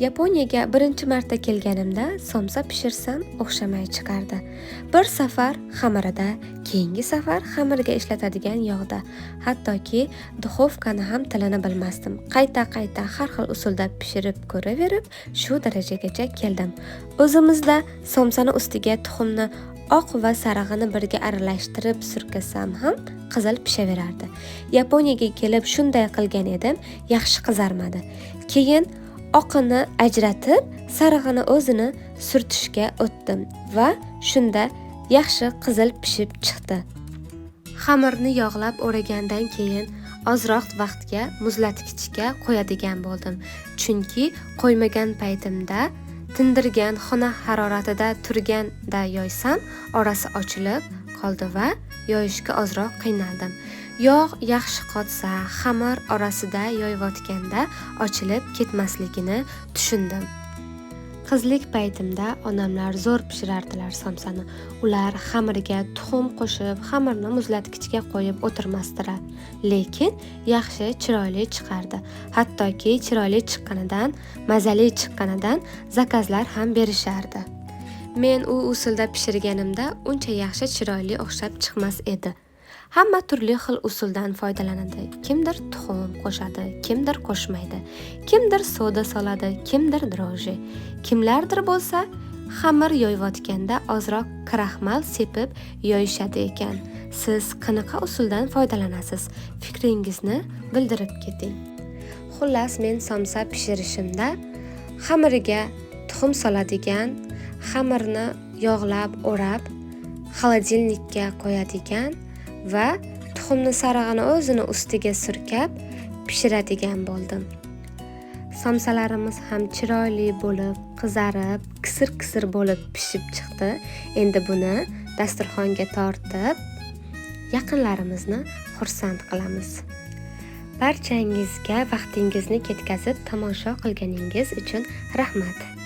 Yaponiyaga birinchi marta kelganimda somsa pishirsam o'xshamay chiqardi. Bir safar xamirida, keyingi safar xamirga ishlatadigan yog'da, hattoki duxovkani ham tilini bilmasdim. Qayta har xil usulda pishirib ko'raverib, shu darajagacha keldim. O'zimizda somsani ustiga tuxumni oq va sarig'ini birga aralashtirib surkasam ham qizil pishaverardi. Yaponiyaga kelib shunday qilgan edim, yaxshi qizarmadi. Keyin oqini ajratib, sarig'ini o'zini surtishga o'tdim va shunda yaxshi qizil pishib chiqdi. Xamirni yog'lab o'ragandan keyin ozroq vaqtga muzlatgichga qo'yadigan bo'ldim. Chunki qo'ymagan paytimda tindirgan xona haroratida turganda yoysam, orasi ochilib qoldi va yoyishga ozroq qiynaldim. Yog' yaxshi qotsa, xamir orasida yoyayotganda ochilib ketmasligini tushundim. Qizlik paytimda onamlar zo'r pishirardilar somsani. Ular xamirga tuxum qo'shib, xamirni muzlatgichga qo'yib o'tirmasdilar. Lekin yaxshi chiroyli chiqardi. Hattoki chiroyli chiqqanidan, mazali chiqqanidan zakazlar ham berishardi. Men u usulda pishirganimda uncha yaxshi chiroyli o'xshab chiqmas edi. Hamma turli xil usuldan foydalanadi. Kimdir tuxum qo'shadi, kimdir qo'shmaydi. Kimdir soda soladi, kimdir droji. Kimlardir bo'lsa, xamir yoyayotganda ozroq kraxmal sepib yoyishadi ekan. Siz qanaqa usuldan foydalanasiz? Fikringizni bildirib keting. Xullas, men somsa pishirishimda xamiriga tuxum soladigan, xamirni yog'lab, o'rab, xolodilnikka qo'yadigan va tuxumni sarig'ini o'zini ustiga surkab pishiradigan bo'ldim. Somsalarimiz ham chiroyli bo'lib, qizarib, kisir bo'lib pishib chiqdi. Endi buni dasturxonga tortib, yaqinlarimizni xursand qilamiz. Barchangizga vaqtingizni ketkazib tomosha qilganingiz uchun rahmat.